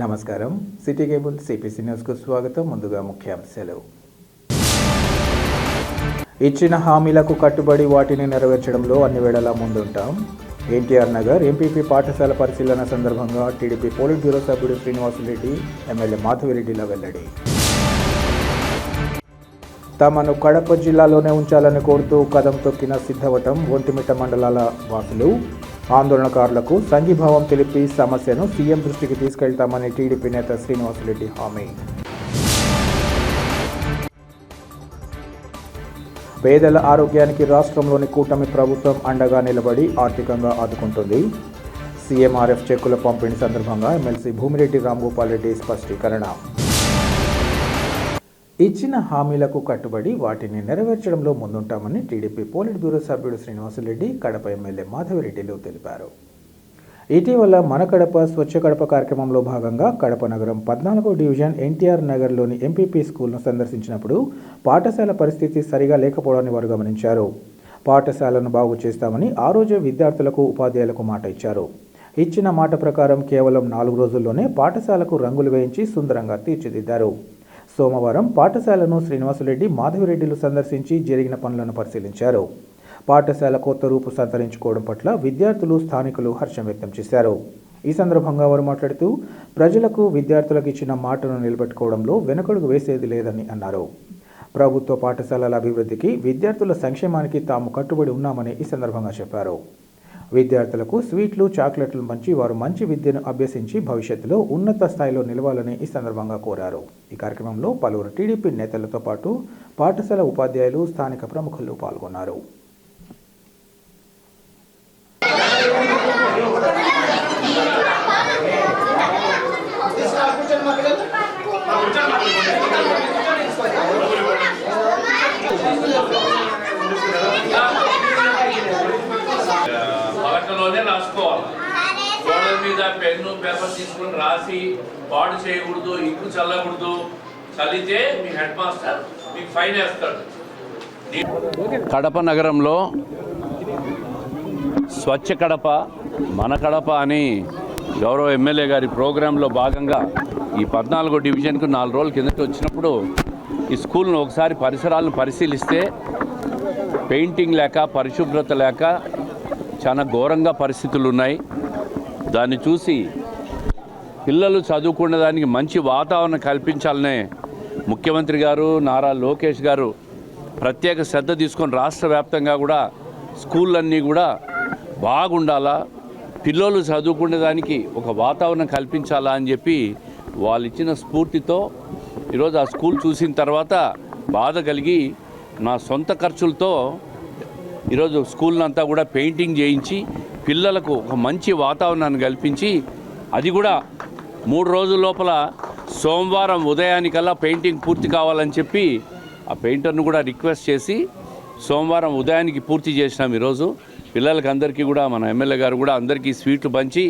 నమస్కారం. City cable CPC న్యూస్కు స్వాగతం. ముందుగా ముఖ్యాంశాలు. ఇచ్చిన హామీలకు కట్టుబడి వాటిని నెరవేర్చడంలో అన్ని వేళలా ముందుంటాం. ఎన్టీఆర్ నగర్ ఎంపీపీ పాఠశాల పరిశీలన సందర్భంగా టీడీపీ పోలిట్ బ్యూరో సభ్యుడు శ్రీనివాసులరెడ్డి, ఎమ్మెల్యే మాధవిరెడ్డిల వెల్లడి. తమను కడప జిల్లాలోనే ఉంచాలని కోరుతూ కదం తొక్కిన సిద్ధవటం, ఒంటిమిట్ట మండలాల వాసులు. ఆందోళనకారులకు సంఘీభావం తెలిపి సమస్యను సీఎం దృష్టికి తీసుకెళ్తామని టీడీపీ నేత శ్రీనివాసులరెడ్డి హామీ. పేదల ఆరోగ్యానికి రాష్ట్రంలోని కూటమి ప్రభుత్వం అండగా నిలబడి ఆర్థికంగా ఆదుకుంటుంది. సీఎంఆర్ఎఫ్ చెక్కుల పంపిణీ సందర్భంగా ఎమ్మెల్సీ భూమిరెడ్డి రాంగోపాల్ రెడ్డి స్పష్టీకరణ. ఇచ్చిన హామీలకు కట్టుబడి వాటిని నెరవేర్చడంలో ముందుంటామని టీడీపీ పోలిట్ బ్యూరో సభ్యుడు శ్రీనివాసులరెడ్డి, కడప ఎమ్మెల్యే మాధవిరెడ్డిలు తెలిపారు. ఇటీవల మన కడప స్వచ్ఛ కడప కార్యక్రమంలో భాగంగా కడప నగరం 14వ డివిజన్ ఎన్టీఆర్ నగర్లోని ఎంపీపీ స్కూల్ను సందర్శించినప్పుడు పాఠశాల పరిస్థితి సరిగా లేకపోవడాన్ని వారు గమనించారు. పాఠశాలను బాగు చేస్తామని ఆ రోజే విద్యార్థులకు, ఉపాధ్యాయులకు మాట ఇచ్చారు. ఇచ్చిన మాట ప్రకారం కేవలం 4 రోజుల్లోనే పాఠశాలకు రంగులు వేయించి సుందరంగా తీర్చిదిద్దారు. సోమవారం పాఠశాలను శ్రీనివాసులరెడ్డి, మాధవిరెడ్డిలు సందర్శించి జరిగిన పనులను పరిశీలించారు. పాఠశాల కొత్త రూపు సంతరించుకోవడం పట్ల విద్యార్థులు, స్థానికులు హర్షం వ్యక్తం చేశారు. ఈ సందర్భంగా వారు మాట్లాడుతూ ప్రజలకు, విద్యార్థులకు ఇచ్చిన మాటను నిలబెట్టుకోవడంలో వెనుకడుగు వేసేది లేదని అన్నారు. ప్రభుత్వ పాఠశాలల అభివృద్ధికి, విద్యార్థుల సంక్షేమానికి తాము కట్టుబడి ఉన్నామని ఈ సందర్భంగా చెప్పారు. విద్యార్థులకు స్వీట్లు, చాక్లెట్లు పంచి వారు మంచి విద్యను అభ్యసించి భవిష్యత్తులో ఉన్నత స్థాయిలో నిలవాలని ఈ సందర్భంగా కోరారు. ఈ కార్యక్రమంలో పలువురు టీడీపీ నేతలతో పాటు పాఠశాల ఉపాధ్యాయులు, స్థానిక ప్రముఖులు పాల్గొన్నారు. రాసుకోవాలి. గోడల మీద పెన్ను, పేపర్ తీసుకుని రాసి పాడు చేయకూడదు, ఇంకు చల్లకూడదు. చల్లితే మీ హెడ్ మాస్టర్ మీకు ఫైన్ వేస్తాడు. కడప నగరంలో స్వచ్ఛ కడప, మన కడప అని గౌరవ ఎమ్మెల్యే గారి ప్రోగ్రాంలో భాగంగా ఈ 14వ డివిజన్కు 4 రోజుల కిందట వచ్చినప్పుడు ఈ స్కూల్ను ఒకసారి పరిసరాలను పరిశీలిస్తే పెయింటింగ్ లేక, పరిశుభ్రత లేక చాలా ఘోరంగా పరిస్థితులు ఉన్నాయి. దాన్ని చూసి పిల్లలు చదువుకునే దానికి మంచి వాతావరణం కల్పించాలనే ముఖ్యమంత్రి గారు, నారా లోకేష్ గారు ప్రత్యేక శ్రద్ధ తీసుకొని రాష్ట్ర వ్యాప్తంగా కూడా స్కూళ్ళన్నీ కూడా బాగుండాలా, పిల్లలు చదువుకునే దానికి ఒక వాతావరణం కల్పించాలా అని చెప్పి వాళ్ళు ఇచ్చిన స్ఫూర్తితో ఈరోజు ఆ స్కూల్ చూసిన తర్వాత బాధ కలిగి నా సొంత ఖర్చులతో ఈరోజు స్కూల్ని అంతా కూడా పెయింటింగ్ చేయించి పిల్లలకు ఒక మంచి వాతావరణాన్ని కల్పించి, అది కూడా 3 రోజుల లోపల సోమవారం ఉదయానికల్లా పెయింటింగ్ పూర్తి కావాలని చెప్పి ఆ పెయింటర్ను కూడా రిక్వెస్ట్ చేసి సోమవారం ఉదయానికి పూర్తి చేసినాం. ఈరోజు పిల్లలకి అందరికీ కూడా మన ఎమ్మెల్యే గారు కూడా అందరికీ స్వీట్లు పంచి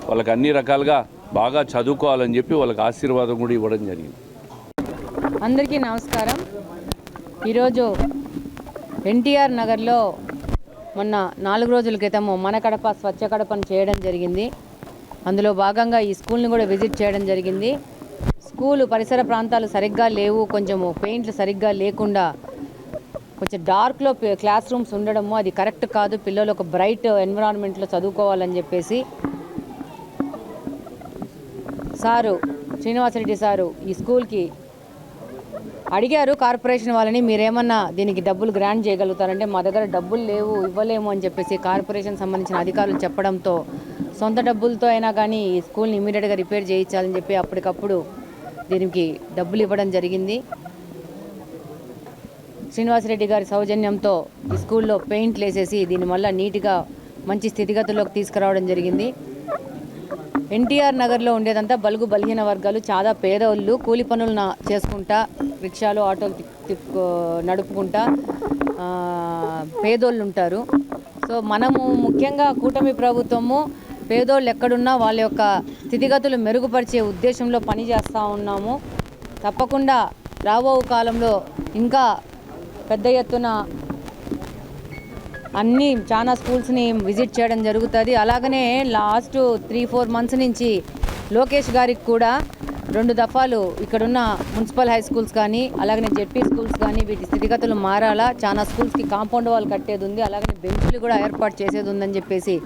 వాళ్ళకి అన్ని రకాలుగా బాగా చదువుకోవాలని చెప్పి వాళ్ళకి ఆశీర్వాదం కూడా ఇవ్వడం జరిగింది. అందరికీ నమస్కారం. ఈరోజు ఎన్టీఆర్ నగర్లో మొన్న 4 రోజుల క్రితము మన కడప స్వచ్ఛ కడపను చేయడం జరిగింది. అందులో భాగంగా ఈ స్కూల్ని కూడా విజిట్ చేయడం జరిగింది. స్కూలు పరిసర ప్రాంతాలు సరిగ్గా లేవు, కొంచెము పెయింట్లు సరిగ్గా లేకుండా కొంచెం డార్క్లో క్లాస్ రూమ్స్ ఉండడము అది కరెక్ట్ కాదు. పిల్లలు ఒక బ్రైట్ ఎన్విరాన్మెంట్లో చదువుకోవాలని చెప్పేసి సారు శ్రీనివాసరెడ్డి సారు ఈ స్కూల్కి అడిగారు కార్పొరేషన్ వాళ్ళని, మీరేమన్నా దీనికి డబ్బులు గ్రాంట్ చేయగలుగుతారంటే మా దగ్గర డబ్బులు లేవు, ఇవ్వలేము అని చెప్పేసి కార్పొరేషన్ సంబంధించిన అధికారులు చెప్పడంతో సొంత డబ్బులతో అయినా కానీ ఈ స్కూల్ని ఇమీడియట్గా రిపేర్ చేయించాలని చెప్పి అప్పటికప్పుడు దీనికి డబ్బులు ఇవ్వడం జరిగింది. శ్రీనివాసరెడ్డి గారి సౌజన్యంతో ఈ స్కూల్లో పెయింట్లు వేసేసి దీని వల్ల నీట్గా మంచి స్థితిగతుల్లోకి తీసుకురావడం జరిగింది. ఎన్టీఆర్ నగర్లో ఉండేదంతా బలుగు బలహీన వర్గాలు, చాలా పేదోళ్ళు, కూలి పనులు చేసుకుంటా, రిక్షాలు, ఆటోలు నడుపుకుంటా పేదోళ్ళు ఉంటారు. సో మనము ముఖ్యంగా కూటమి ప్రభుత్వము పేదోళ్ళు ఎక్కడున్నా వాళ్ళ యొక్క స్థితిగతులు మెరుగుపరిచే ఉద్దేశంలో పనిచేస్తూ ఉన్నాము. తప్పకుండా రాబో కాలంలో ఇంకా పెద్ద ఎత్తున అన్ని చాలా స్కూల్స్ని విజిట్ చేయడం జరుగుతుంది. అలాగనే లాస్ట్ 3-4 మంత్స్ నుంచి లోకేష్ గారికి కూడా 2 దఫాలు ఇక్కడున్న మున్సిపల్ హై స్కూల్స్ కానీ అలాగనే జెడ్పీ స్కూల్స్ కానీ వీటి స్థితిగతులు మారాలా, చాలా స్కూల్స్కి కాంపౌండ్ వాల్ కట్టేది ఉంది, అలాగనే బెంచ్లు కూడా ఏర్పాటు చేసేది ఉందని చెప్పేసి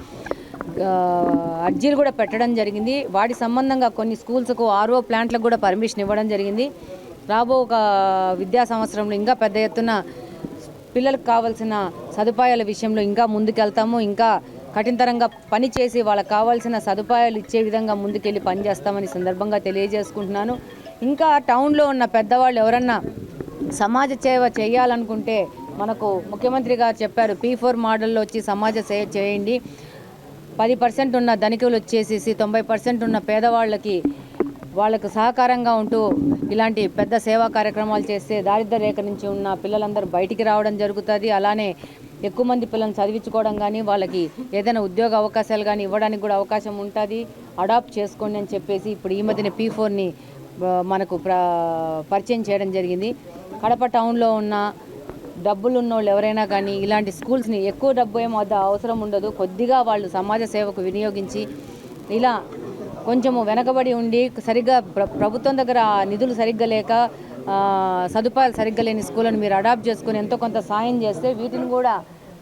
అర్జీలు కూడా పెట్టడం జరిగింది. వాటి సంబంధంగా కొన్ని స్కూల్స్కు RO ప్లాంట్లకు కూడా పర్మిషన్ ఇవ్వడం జరిగింది. రాబో ఒక విద్యా సంవత్సరంలో ఇంకా పెద్ద ఎత్తున పిల్లలకు కావాల్సిన సదుపాయాల విషయంలో ఇంకా ముందుకెళ్తాము. ఇంకా కఠినతరంగా పనిచేసి వాళ్ళకి కావాల్సిన సదుపాయాలు ఇచ్చే విధంగా ముందుకెళ్ళి పనిచేస్తామని సందర్భంగా తెలియజేసుకుంటున్నాను. ఇంకా టౌన్లో ఉన్న పెద్దవాళ్ళు ఎవరన్నా సమాజ సేవ చేయాలనుకుంటే మనకు ముఖ్యమంత్రి గారు చెప్పారు, P4 మోడల్లో వచ్చి సమాజ సేవ చేయండి. 10% ఉన్న ధనికులు వచ్చేసి 90% ఉన్న పేదవాళ్ళకి వాళ్ళకు సహకారంగా ఉంటూ ఇలాంటి పెద్ద సేవా కార్యక్రమాలు చేస్తే దారిద్ర్య రేఖ నుంచి ఉన్న పిల్లలందరూ బయటికి రావడం జరుగుతుంది. అలానే ఎక్కువ మంది పిల్లల్ని చదివించుకోవడం కానీ వాళ్ళకి ఏదైనా ఉద్యోగ అవకాశాలు కానీ ఇవ్వడానికి కూడా అవకాశం ఉంటుంది. అడాప్ట్ చేసుకోండి అని చెప్పేసి ఇప్పుడు ఈ మధ్యన P4ని మనకు పరిచయం చేయడం జరిగింది. కడప టౌన్లో ఉన్న డబ్బులు ఉన్నోళ్ళు ఎవరైనా కానీ ఇలాంటి స్కూల్స్ని ఎక్కువ డబ్బు ఏమో అవసరం ఉండదు, కొద్దిగా వాళ్ళు సమాజ సేవకు వినియోగించి ఇలా కొంచెము వెనకబడి ఉండి సరిగ్గా ప్రభుత్వం దగ్గర నిధులు సరిగ్గా లేక సదుపాయాలు సరిగ్గా లేని స్కూళ్ళను మీరు అడాప్ట్ చేసుకుని ఎంతో కొంత సాయం చేస్తే వీటిని కూడా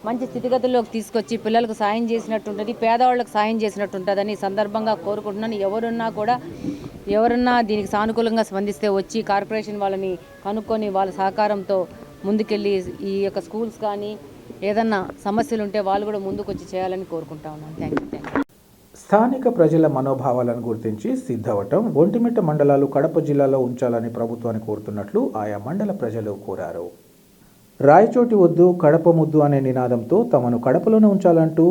మంచి స్థితిగతుల్లోకి తీసుకొచ్చి పిల్లలకు సాయం చేసినట్టు ఉంటుంది, పేదవాళ్ళకు సాయం చేసినట్టు ఉంటుందని సందర్భంగా కోరుకుంటున్నాను. ఎవరున్నా దీనికి సానుకూలంగా స్పందిస్తే వచ్చి కార్పొరేషన్ వాళ్ళని కనుక్కొని వాళ్ళ సహకారంతో ముందుకెళ్ళి ఈ యొక్క స్కూల్స్ కానీ ఏదన్నా సమస్యలు ఉంటే వాళ్ళు కూడా ముందుకు వచ్చి చేయాలని కోరుకుంటా ఉన్నాను. Thank you. స్థానిక ప్రజల మనోభావాలను గుర్తించి సిద్ధవటం, ఒంటిమిట్ట మండలాలు కడప జిల్లాలో ఉంచాలని ప్రభుత్వాన్ని కోరుతున్నట్లు ఆయా మండల ప్రజలు కోరారు. రాయచోటి వద్దు కడప ముద్దు అనే నినాదంతో తమను కడపలోనే ఉంచాలంటూ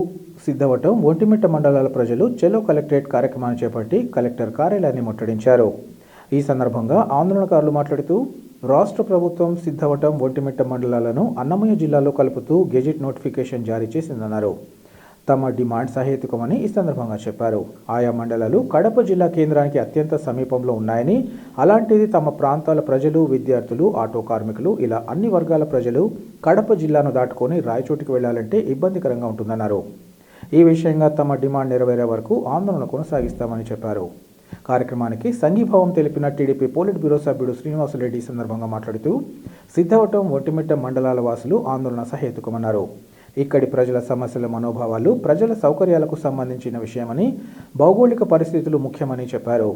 సిద్ధవటం, ఒంటిమిట్ట మండలాల ప్రజలు చెలో కలెక్టరేట్ కార్యక్రమాన్ని చేపట్టి కలెక్టర్ కార్యాలయాన్ని ముట్టడించారు. ఈ సందర్భంగా ఆందోళనకారులు మాట్లాడుతూ రాష్ట్ర ప్రభుత్వం సిద్ధవటం, ఒంటిమిట్ట మండలాలను అన్నమయ్య జిల్లాలో కలుపుతూ గెజిట్ నోటిఫికేషన్ జారీ చేసిందన్నారు. తమ డిమాండ్ సహేతుకమని ఈ సందర్భంగా చెప్పారు. ఆయా మండలాలు కడప జిల్లా కేంద్రానికి అత్యంత సమీపంలో ఉన్నాయని, అలాంటిది తమ ప్రాంతాల ప్రజలు, విద్యార్థులు, ఆటో కార్మికులు ఇలా అన్ని వర్గాల ప్రజలు కడప జిల్లాను దాటుకొని రాయచోటికి వెళ్లాలంటే ఇబ్బందికరంగా ఉంటుందన్నారు. ఈ విషయంగా తమ డిమాండ్ నెరవేరే వరకు ఆందోళన కొనసాగిస్తామని చెప్పారు. కార్యక్రమానికి సంఘీభావం తెలిపిన టీడీపీ పోలిట్ బ్యూరో సభ్యుడు శ్రీనివాసరెడ్డి ఈ సందర్భంగా మాట్లాడుతూ సిద్ధవటం, ఒంటిమిట్ట మండలాల వాసులు ఆందోళన సహేతుకమన్నారు. ఇక్కడి ప్రజల సమస్యల మనోభావాలు ప్రజల సౌకర్యాలకు సంబంధించిన విషయమని, భౌగోళిక పరిస్థితులు ముఖ్యమని చెప్పారు.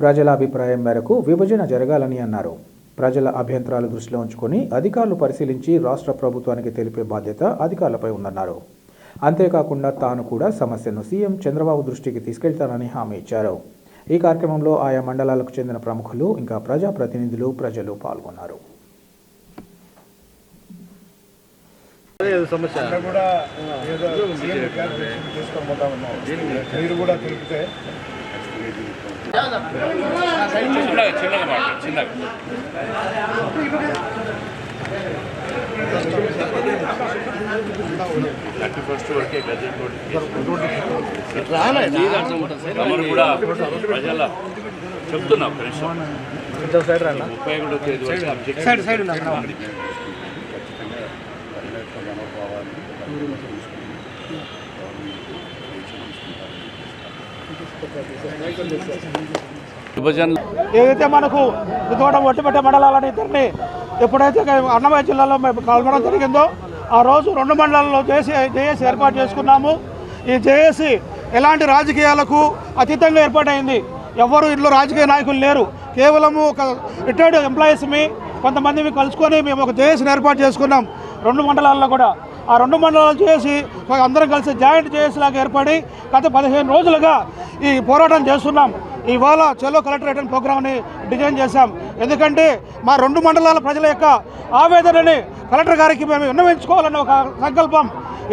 ప్రజల అభిప్రాయం మేరకు విభజన జరగాలని అన్నారు. ప్రజల అభ్యంతరాలు దృష్టిలో ఉంచుకొని అధికారులు పరిశీలించి రాష్ట్ర ప్రభుత్వానికి తెలిపే బాధ్యత అధికారులపై ఉందన్నారు. అంతేకాకుండా తాను కూడా సమస్యను సీఎం చంద్రబాబు దృష్టికి తీసుకెళ్తానని హామీ ఇచ్చారు. ఈ కార్యక్రమంలో ఆయా మండలాలకు చెందిన ప్రముఖులు, ఇంకా ప్రజాప్రతినిధులు, ప్రజలు పాల్గొన్నారు. మీరు కూడా తెలిపితే కూడా ప్రజల చెప్తున్నా 31 తేదీ ఏదైతే మనకు సిద్ధవటం, ఒంటిమిట్ట మండలాలని ఇద్దరిని ఎప్పుడైతే అన్నమయ్య జిల్లాలో కలవడం జరిగిందో ఆ రోజు 2 మండలాల్లో జేఏసీ ఏర్పాటు చేసుకున్నాము. ఈ జేఏసీ ఎలాంటి రాజకీయాలకు అతీతంగా ఏర్పాటైంది. ఎవరు ఇంట్లో రాజకీయ నాయకులు లేరు, కేవలము ఒక రిటైర్డ్ ఎంప్లాయీస్ని కొంతమందిని కలుసుకొని మేము ఒక జేఏసీని ఏర్పాటు చేసుకున్నాం 2 మండలాల్లో కూడా. ఆ 2 మండలాలు చేసి అందరం కలిసి జాయింట్ జేఏసీ లాగా ఏర్పడి గత 15 రోజులుగా ఈ పోరాటం చేస్తున్నాం. ఇవాళ చెలో కలెక్టరేట్ అనే ప్రోగ్రామ్ని డిజైన్ చేశాం. ఎందుకంటే మా 2 మండలాల ప్రజల యొక్క ఆవేదనని కలెక్టర్ గారికి మేము విన్నవించుకోవాలన్న ఒక సంకల్పం.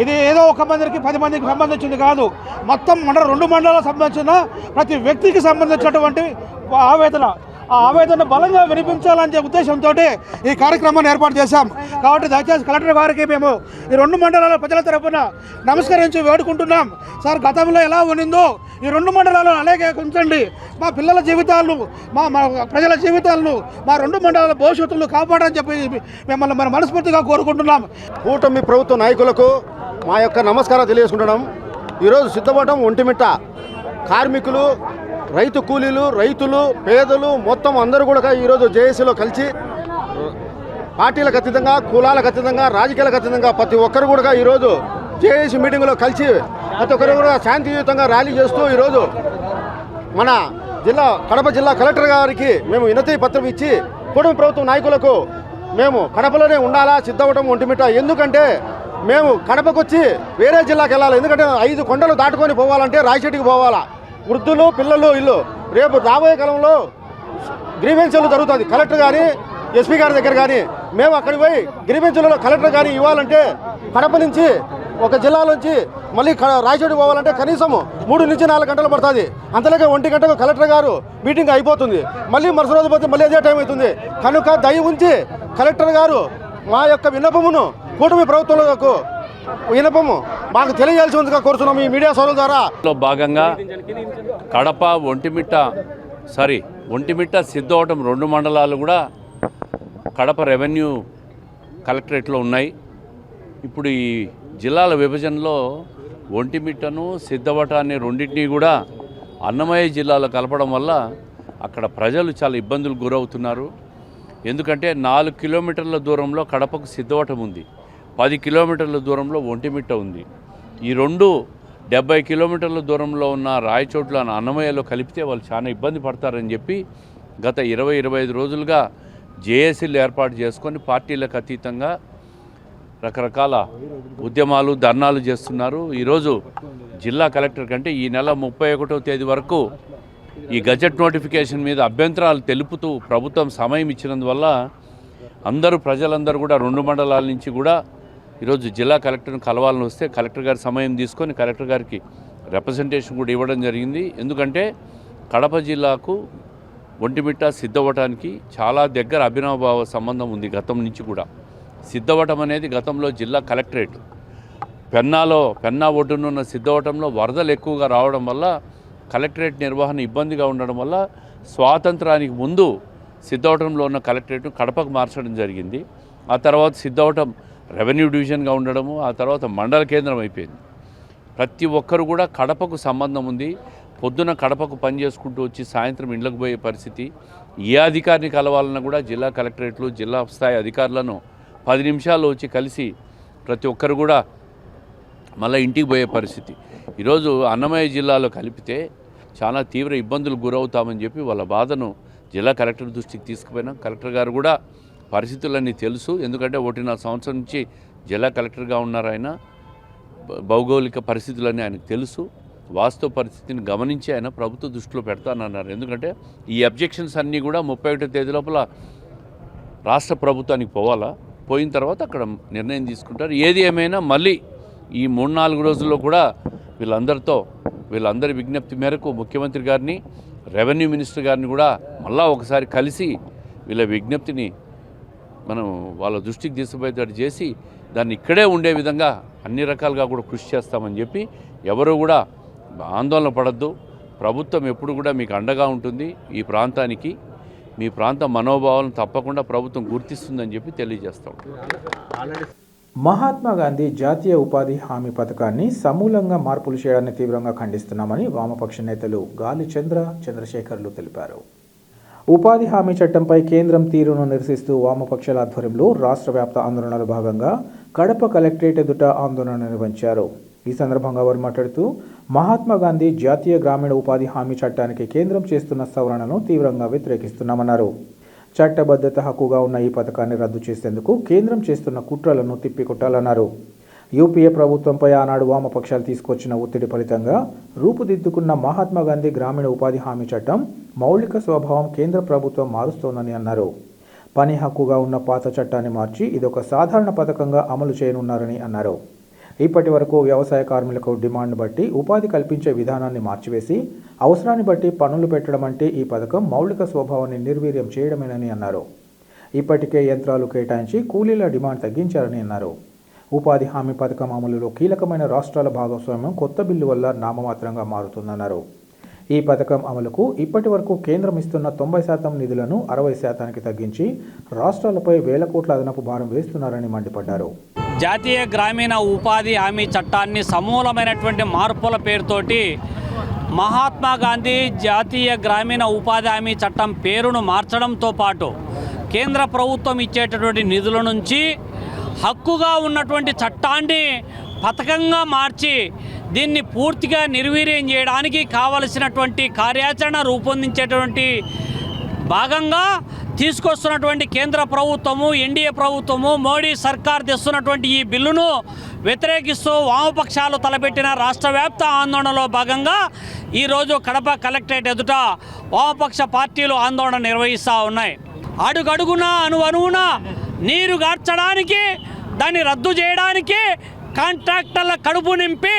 ఇది ఏదో 1 మందికి 10 మందికి సంబంధించింది కాదు, మొత్తం 2 మండలాలకు సంబంధించిన ప్రతి వ్యక్తికి సంబంధించినటువంటి ఆవేదన. ఆ ఆవేదన బలంగా వినిపించాలనే ఉద్దేశంతో ఈ కార్యక్రమాన్ని ఏర్పాటు చేశాం. కాబట్టి దయచేసి కలెక్టర్ గారికి మేము ఈ 2 మండలాల ప్రజల తరఫున నమస్కరించి వేడుకుంటున్నాం. సార్, గతంలో ఎలా ఉన్నిందో ఈ 2 మండలాలను అలాగే ఉంచండి. మా పిల్లల జీవితాలను, మా ప్రజల జీవితాలను, మా 2 మండలాల భవిష్యత్తును కాపాడని చెప్పి మిమ్మల్ని మనం మనస్ఫూర్తిగా కోరుకుంటున్నాం. కూటమి ప్రభుత్వ నాయకులకు మా యొక్క నమస్కారం తెలియజేసుకుంటున్నాం. ఈరోజు సిద్ధవటం, ఒంటిమిట్ట కార్మికులు రైతు కూలీలు, రైతులు, పేదలు మొత్తం అందరూ కూడా ఈరోజు జేఏసీలో కలిసి పార్టీలకు అతీతంగా, కులాలకు అతీతంగా, రాజకీయాలకు అతీతంగా ప్రతి ఒక్కరు కూడా ఈరోజు జేఏసీ మీటింగ్లో కలిసి ప్రతి ఒక్కరు కూడా శాంతియుతంగా ర్యాలీ చేస్తూ ఈరోజు మన కడప జిల్లా కలెక్టర్ గారికి మేము వినతి పత్రం ఇచ్చి కూటమి ప్రభుత్వం నాయకులకు మేము కడపలోనే ఉండాలా, సిద్ధవటం, ఒంటిమిట్ట, ఎందుకంటే మేము కడపకు వచ్చి వేరే జిల్లాకి వెళ్ళాలి. ఎందుకంటే 5 కొండలు దాటుకొని పోవాలంటే రాయచెట్టుకి పోవాలా. వృద్ధులు, పిల్లలు, ఇల్లు రేపు రాబోయే కాలంలో గ్రీవెన్స్లు జరుగుతుంది. కలెక్టర్ కానీ, ఎస్పీ గారి దగ్గర కానీ మేము అక్కడికి పోయి గ్రీవెన్స్లలో కలెక్టర్ కానీ ఇవ్వాలంటే కడప నుంచి ఒక జిల్లా నుంచి మళ్ళీ రాయచోటికి పోవాలంటే కనీసం 3 నుంచి 4 గంటలు పడుతుంది. అంతలేక 1 గంటకు కలెక్టర్ గారు మీటింగ్ అయిపోతుంది. మళ్ళీ మరుసటి రోజు పోతే మళ్ళీ అదే టైం అవుతుంది. కనుక దయ ఉంచి కలెక్టర్ గారు మా యొక్క విన్నపమును కూటమి ప్రభుత్వాలకు విన్నపము మాకు తెలియజేయాల్సిందిగా కోరుతున్నాము ఈ మీడియా సోదరుల ద్వారా. భాగంగా కడప, ఒంటిమిట్ట, సిద్ధవటం 2 మండలాలు కూడా కడప రెవెన్యూ కలెక్టరేట్లో ఉన్నాయి. ఇప్పుడు ఈ జిల్లాల విభజనలో ఒంటిమిట్టను, సిద్ధవటాన్ని రెండింటినీ కూడా అన్నమయ్య జిల్లాలో కలపడం వల్ల అక్కడ ప్రజలు చాలా ఇబ్బందులకు గురవుతున్నారు. ఎందుకంటే 4 కిలోమీటర్ల దూరంలో కడపకు సిద్ధవటం ఉంది, 10 కిలోమీటర్ల దూరంలో ఒంటిమిట్ట ఉంది. ఈ 70 కిలోమీటర్ల దూరంలో ఉన్న రాయచోట్ల అన్నమయ్యలో కలిపితే వాళ్ళు చాలా ఇబ్బంది పడతారని చెప్పి గత 20-25 రోజులుగా జేఏసీలు ఏర్పాటు చేసుకొని పార్టీలకు అతీతంగా రకరకాల ఉద్యమాలు, ధర్నాలు చేస్తున్నారు. ఈరోజు జిల్లా కలెక్టర్ కంటే ఈ నెల 31వ తేదీ వరకు ఈ గజెట్ నోటిఫికేషన్ మీద అభ్యంతరాలు తెలుపుతూ ప్రభుత్వం సమయం ఇచ్చినందువల్ల ప్రజలందరూ కూడా 2 మండలాల నుంచి కూడా ఈరోజు జిల్లా కలెక్టర్ను కలవాలని వస్తే కలెక్టర్ గారి సమయం తీసుకొని కలెక్టర్ గారికి రిప్రజెంటేషన్ కూడా ఇవ్వడం జరిగింది. ఎందుకంటే కడప జిల్లాకు ఒంటిమిట్ట, సిద్ధవటానికి చాలా దగ్గర అభినవభావ సంబంధం ఉంది. గతం నుంచి కూడా సిద్ధవటం అనేది గతంలో జిల్లా కలెక్టరేట్. పెన్నా ఒడ్డునున్న సిద్ధవటంలో వరదలు ఎక్కువగా రావడం వల్ల కలెక్టరేట్ నిర్వహణ ఇబ్బందిగా ఉండడం వల్ల స్వాతంత్రానికి ముందు సిద్ధవటంలో ఉన్న కలెక్టరేట్ను కడపకు మార్చడం జరిగింది. ఆ తర్వాత సిద్ధవటం రెవెన్యూ డివిజన్గా ఉండడము, ఆ తర్వాత మండల కేంద్రం అయిపోయింది. ప్రతి ఒక్కరు కూడా కడపకు సంబంధం ఉంది. పొద్దున కడపకు పని చేసుకుంటూ వచ్చి సాయంత్రం ఇండ్లకు పోయే పరిస్థితి. ఏ అధికారిని కలవాలన్నా కూడా జిల్లా కలెక్టరేట్లు, జిల్లా స్థాయి అధికారులను 10 నిమిషాల్లో వచ్చి కలిసి ప్రతి ఒక్కరు కూడా మళ్ళీ ఇంటికి పోయే పరిస్థితి. ఈరోజు అన్నమయ్య జిల్లాలో కలిపితే చాలా తీవ్ర ఇబ్బందులకు గురవుతామని చెప్పి వాళ్ళ బాధను జిల్లా కలెక్టర్ దృష్టికి తీసుకుపోయినాం. కలెక్టర్ గారు కూడా పరిస్థితులన్నీ తెలుసు. ఎందుకంటే 1.5 సంవత్సరం నుంచి జిల్లా కలెక్టర్గా ఉన్నారు ఆయన. భౌగోళిక పరిస్థితులన్నీ ఆయనకు తెలుసు. వాస్తవ పరిస్థితిని గమనించి ఆయన ప్రభుత్వ దృష్టిలో పెడతానన్నారు. ఎందుకంటే ఈ అబ్జెక్షన్స్ అన్నీ కూడా 31వ తేదీ లోపల రాష్ట్ర ప్రభుత్వానికి పోయిన తర్వాత అక్కడ నిర్ణయం తీసుకుంటారు. ఏది ఏమైనా మళ్ళీ ఈ 3-4 రోజుల్లో కూడా వీళ్ళందరి విజ్ఞప్తి మేరకు ముఖ్యమంత్రి గారిని, రెవెన్యూ మినిస్టర్ గారిని కూడా మళ్ళా ఒకసారి కలిసి వీళ్ళ విజ్ఞప్తిని మనం వాళ్ళ దృష్టికి తీసుకుపోయేటట్టు చేసి దాన్ని ఇక్కడే ఉండే విధంగా అన్ని రకాలుగా కూడా కృషి చేస్తామని చెప్పి ఎవరు కూడా ఆందోళన పడద్దు. ప్రభుత్వం ఎప్పుడు కూడా మీకు అండగా ఉంటుంది. ఈ ప్రాంతానికి మీ ప్రాంత మనోభావాలను తప్పకుండా ప్రభుత్వం గుర్తిస్తుందని చెప్పి తెలియజేస్తాం. మహాత్మా గాంధీ జాతీయ ఉపాధి హామీ పథకాన్ని సమూలంగా మార్పులు చేయడాన్ని తీవ్రంగా ఖండిస్తున్నామని వామపక్ష నేతలు గాలి చంద్రశేఖర్లు తెలిపారు. ఉపాధి హామీ చట్టంపై కేంద్రం తీరును నిరసిస్తూ వామపక్షాల ఆధ్వర్యంలో రాష్ట్ర వ్యాప్త ఆందోళనలో భాగంగా కడప కలెక్టరేట్ ఎదుట ఆందోళన నిర్వహించారు. ఈ సందర్భంగా వారు మాట్లాడుతూ మహాత్మా గాంధీ జాతీయ గ్రామీణ ఉపాధి హామీ చట్టానికి కేంద్రం చేస్తున్న సవరణను తీవ్రంగా వ్యతిరేకిస్తున్నామన్నారు. చట్టబద్ధత హక్కుగా ఉన్న ఈ పథకాన్ని రద్దు చేసేందుకు కేంద్రం చేస్తున్న కుట్రలను తిప్పికొట్టాలన్నారు. యూపీఏ ప్రభుత్వంపై ఆనాడు వామపక్షాలు తీసుకొచ్చిన ఒత్తిడి ఫలితంగా రూపుదిద్దుకున్న మహాత్మా గాంధీ గ్రామీణ ఉపాధి హామీ చట్టం మౌలిక స్వభావం కేంద్ర ప్రభుత్వం మారుస్తోందని అన్నారు. పని హక్కుగా ఉన్న పాత చట్టాన్ని మార్చి ఇదొక సాధారణ పథకంగా అమలు చేయనున్నారని అన్నారు. ఇప్పటి వరకు వ్యవసాయ కార్మికులకు డిమాండ్ను బట్టి ఉపాధి కల్పించే విధానాన్ని మార్చివేసి అవసరాన్ని బట్టి పనులు పెట్టడం అంటే ఈ పథకం మౌలిక స్వభావాన్ని నిర్వీర్యం చేయడమేనని అన్నారు. ఇప్పటికే యంత్రాలు కేటాయించి కూలీల డిమాండ్ తగ్గించారని అన్నారు. ఉపాధి హామీ పథకం అమలులో కీలకమైన రాష్ట్రాల భాగస్వామ్యం కొత్త బిల్లు వల్ల నామమాత్రంగా మారుతుందన్నారు. ఈ పథకం అమలుకు ఇప్పటి వరకు కేంద్రం ఇస్తున్న 90% నిధులను 60%కి తగ్గించి రాష్ట్రాలపై వేల కోట్ల అదనపు భారం వేస్తున్నారని మండిపడ్డారు. జాతీయ గ్రామీణ ఉపాధి హామీ చట్టాన్ని సమూలమైనటువంటి మార్పుల పేరుతోటి మహాత్మా గాంధీ జాతీయ గ్రామీణ ఉపాధి హామీ చట్టం పేరును మార్చడంతో పాటు కేంద్ర ప్రభుత్వం ఇచ్చేటటువంటి నిధుల నుంచి హక్కుగా ఉన్నటువంటి చట్టాన్ని పథకంగా మార్చి దీన్ని పూర్తిగా నిర్వీర్యం చేయడానికి కావలసినటువంటి కార్యాచరణ రూపొందించేటువంటి భాగంగా తీసుకొస్తున్నటువంటి కేంద్ర ప్రభుత్వము, ఎన్డీఏ ప్రభుత్వము, మోడీ సర్కార్ తెస్తున్నటువంటి ఈ బిల్లును వ్యతిరేకిస్తూ వామపక్షాలు తలపెట్టిన రాష్ట్ర వ్యాప్త ఆందోళనలో భాగంగా ఈరోజు కడప కలెక్టరేట్ ఎదుట వామపక్ష పార్టీలు ఆందోళన నిర్వహిస్తూ ఉన్నాయి. అడుగడుగున అణువణువున నీరు గార్చడానికి, దాన్ని రద్దు చేయడానికి, కాంట్రాక్టర్ల కడుపు నింపి